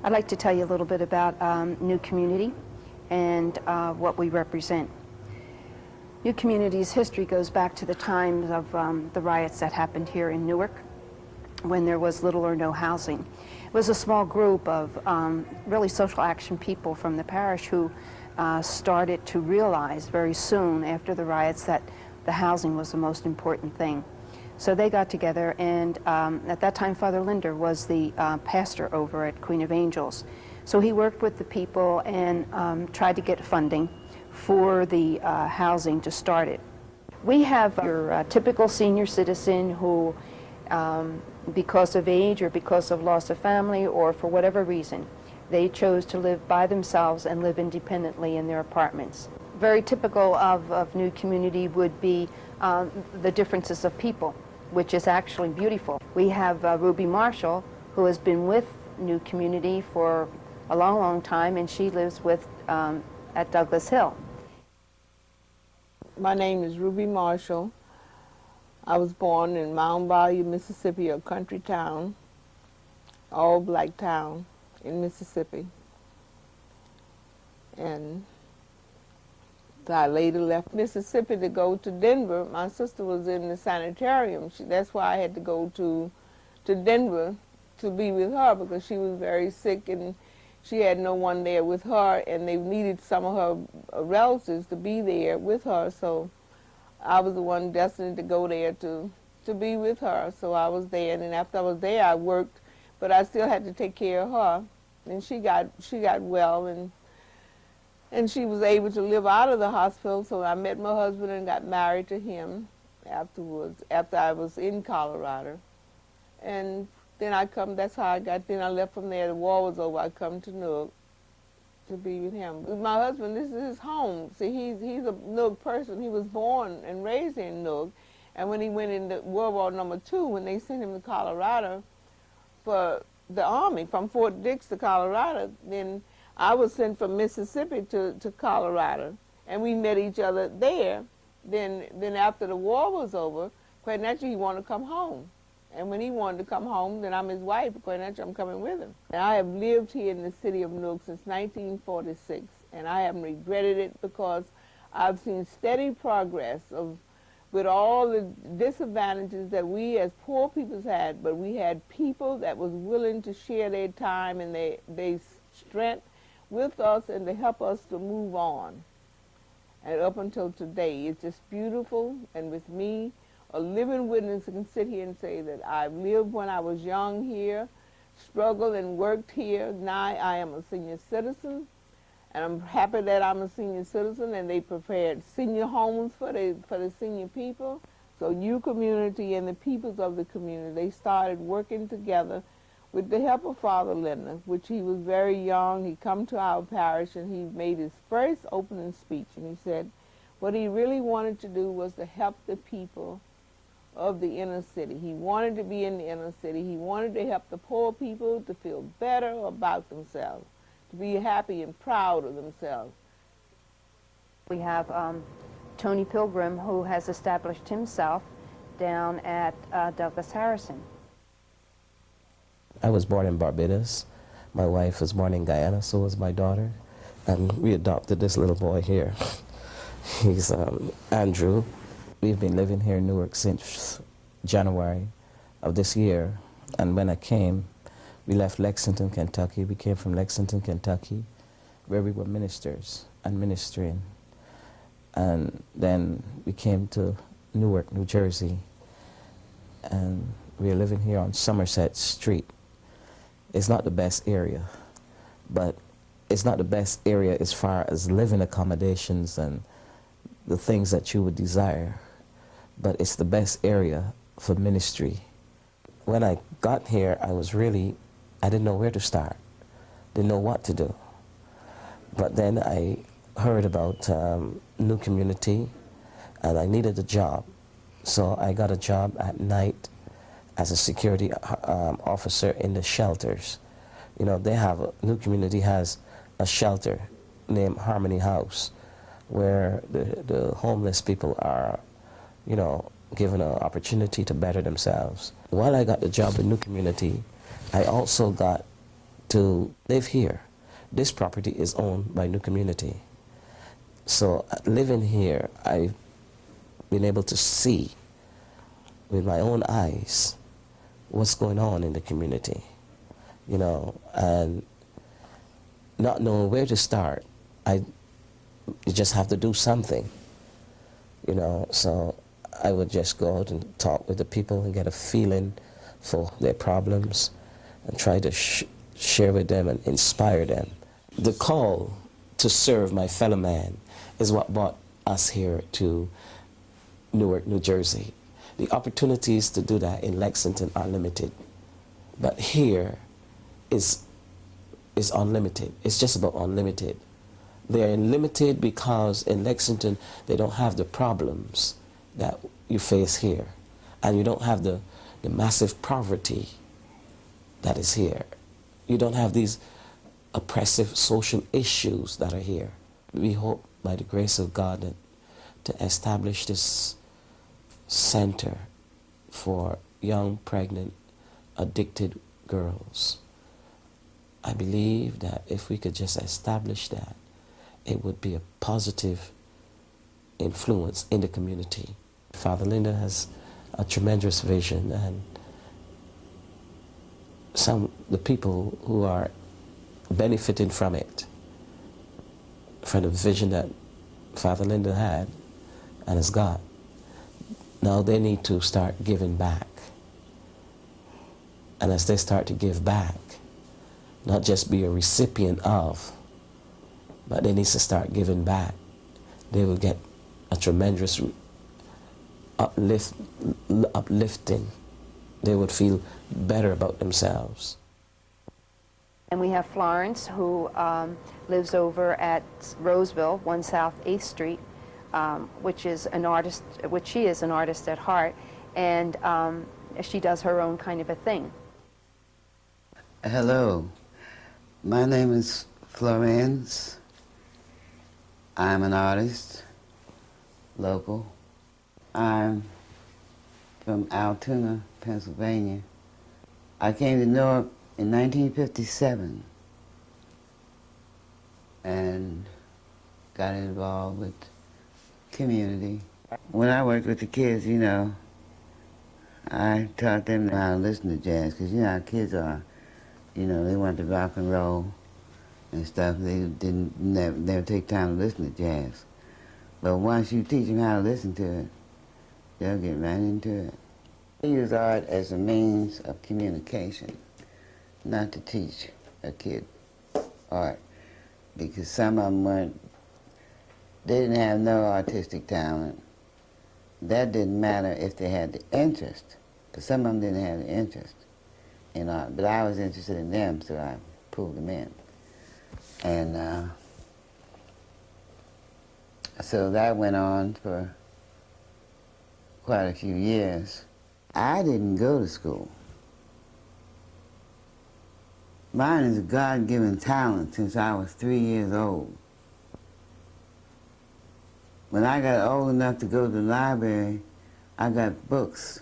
I'd like to tell you a little bit about New Community and what we represent. New Community's history goes back to the times of the riots that happened here in Newark when there was little or no housing. It was a small group of really social action people from the parish who started to realize very soon after the riots that the housing was the most important thing. So they got together, and at that time Father Linder was the pastor over at Queen of Angels. So he worked with the people and tried to get funding for the housing to start it. We have your typical senior citizen who, because of age or because of loss of family or for whatever reason, they chose to live by themselves and live independently in their apartments. Very typical of New Community would be the differences of people, which is actually beautiful. We have Ruby Marshall, who has been with New Community for a long, long time, and she lives with at Douglas Hill. My name is Ruby Marshall. I was born in Mound Bayou, Mississippi, a country town, all black town in Mississippi. And I later left Mississippi to go to Denver. My sister was in the sanitarium. That's why I had to go to Denver to be with her, because she was very sick and she had no one there with her, and they needed some of her relatives to be there with her. So I was the one destined to go there to be with her. So I was there, and then after I was there, I worked, but I still had to take care of her. And she got well, and she was able to live out of the hospital. So I met my husband and got married to him afterwards, after I was in Colorado. And then that's how then I left from there. The war was over. I come to Newark to be with him. With my husband, this is his home. See, he's a Newark person. He was born and raised in Newark. And when he went into World War II, when they sent him to Colorado for the Army, from Fort Dix to Colorado, then I was sent from Mississippi to Colorado. And we met each other there. Then after the war was over, quite naturally, he wanted to come home. And when he wanted to come home, then I'm his wife. Quite naturally, I'm coming with him. And I have lived here in the city of Newark since 1946, and I haven't regretted it, because I've seen steady progress with all the disadvantages that we as poor peoples had, but we had people that was willing to share their time and their strength with us and to help us to move on. And up until today, it's just beautiful. And with me, a living witness can sit here and say that I've lived when I was young here, struggled and worked here. Now I am a senior citizen, and I'm happy that I'm a senior citizen, and they prepared senior homes for the senior people. So New Community and the peoples of the community, they started working together with the help of Father Linder, which he was very young. He come to our parish and he made his first opening speech, and he said what he really wanted to do was to help the people of the inner city. He wanted to be in the inner city. He wanted to help the poor people to feel better about themselves, to be happy and proud of themselves. We have Tony Pilgrim, who has established himself down at Douglas Harrison. I was born in Barbados. My wife was born in Guyana, so was my daughter. And we adopted this little boy here. He's Andrew. We've been living here in Newark since January of this year. And when I came, we left Lexington, Kentucky. We came from Lexington, Kentucky, where we were ministers and ministering. And then we came to Newark, New Jersey. And we are living here on Somerset Street. It's not the best area, but it's not the best area as far as living accommodations and the things that you would desire, but it's the best area for ministry. When I got here, I didn't know where to start, didn't know what to do. But then I heard about New Community, and I needed a job. So I got a job at night as a security officer in the shelters. You know, New Community has a shelter named Harmony House, where the homeless people are, you know, given an opportunity to better themselves. While I got the job in New Community, I also got to live here. This property is owned by New Community. So living here, I've been able to see with my own eyes what's going on in the community, you know, and not knowing where to start. You just have to do something, you know. So I would just go out and talk with the people and get a feeling for their problems and try to share with them and inspire them. The call to serve my fellow man is what brought us here to Newark, New Jersey. The opportunities to do that in Lexington are limited, but here is unlimited. It's just about unlimited. They're limited because in Lexington they don't have the problems that you face here, and you don't have the massive poverty that is here. You don't have these oppressive social issues that are here. We hope by the grace of God to establish this center for young, pregnant, addicted girls. I believe that if we could just establish that, it would be a positive influence in the community. Father Linda has a tremendous vision, and the people who are benefiting from it, from the vision that Father Linda had and has got, now they need to start giving back. And as they start to give back, not just be a recipient of, but they need to start giving back, they will get a tremendous uplifting. They would feel better about themselves. And we have Florence, who lives over at Roseville, 1 South 8th Street, which she is an artist at heart, and she does her own kind of a thing. Hello, my name is Florence. I'm an artist, local. I'm from Altoona, Pennsylvania. I came to Newark in 1957 and got involved with community. When I worked with the kids, you know, I taught them how to listen to jazz, because you know how kids are. You know, they want to rock and roll and stuff. They didn't never take time to listen to jazz. But once you teach them how to listen to it, they'll get right into it. I use art as a means of communication, not to teach a kid art, because some of them they didn't have no artistic talent. That didn't matter if they had the interest, because some of them didn't have the interest in art, but I was interested in them, so I pulled them in. And so that went on for quite a few years. I didn't go to school. Mine is a God-given talent since I was 3 years old. When I got old enough to go to the library, I got books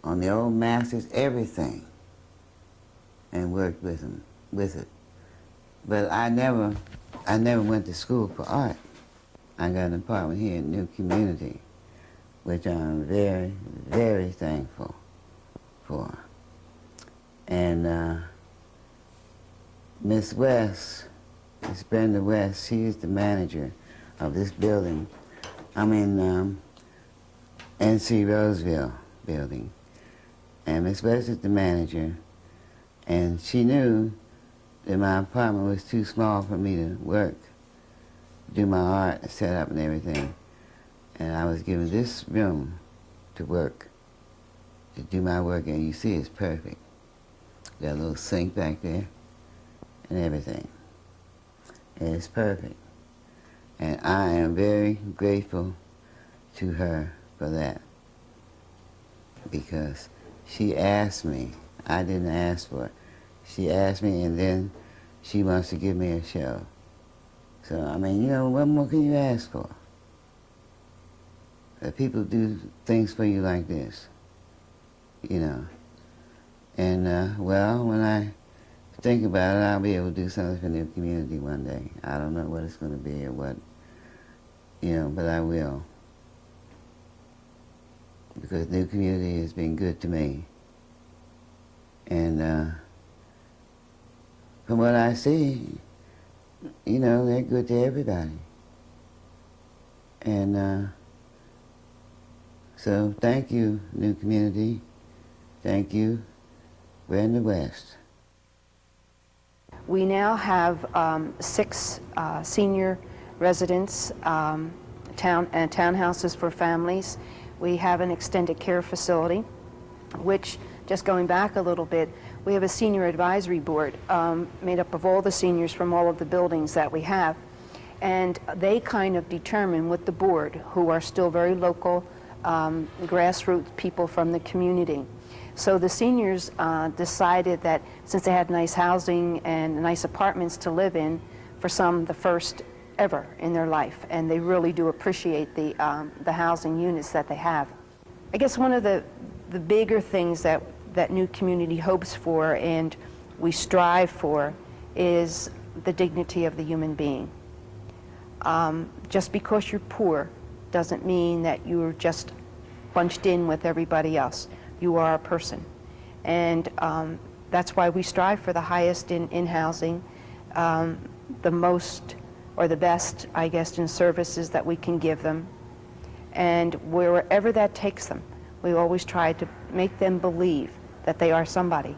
on the old masters, everything, and worked with them, with it. But I never went to school for art. I got an apartment here in New Community, which I'm very, very thankful for. And Miss West, Miss Brenda West, she is the manager of this building. I'm in NC Roseville building. And Miss West is the manager, and she knew that my apartment was too small for me to work, do my art, set up and everything. And I was given this room to work, to do my work, and you see it's perfect. Got a little sink back there and everything. And it's perfect. And I am very grateful to her for that, because she asked me. I didn't ask for it. She asked me, and then she wants to give me a show. So, I mean, you know, what more can you ask for? That people do things for you like this, you know. And, well, when I think about it, I'll be able to do something for the community one day. I don't know what it's going to be or what, but I will. Because New Community has been good to me. And from what I see, they're good to everybody. And so thank you, New Community. Thank you. We're in the West. We now have 6 senior residence townhouses for families. We have an extended care facility, which, just going back a little bit, we have a senior advisory board made up of all the seniors from all of the buildings that we have. And they kind of determine with the board, who are still very local, grassroots people from the community. So the seniors decided that since they had nice housing and nice apartments to live in, for some the first ever in their life, and they really do appreciate the housing units that they have. I guess one of the bigger things that New Community hopes for and we strive for is the dignity of the human being. Just because you're poor doesn't mean that you're just bunched in with everybody else. You are a person. And that's why we strive for the highest in housing, the most or the best, I guess, in services that we can give them. And wherever that takes them, we always try to make them believe that they are somebody.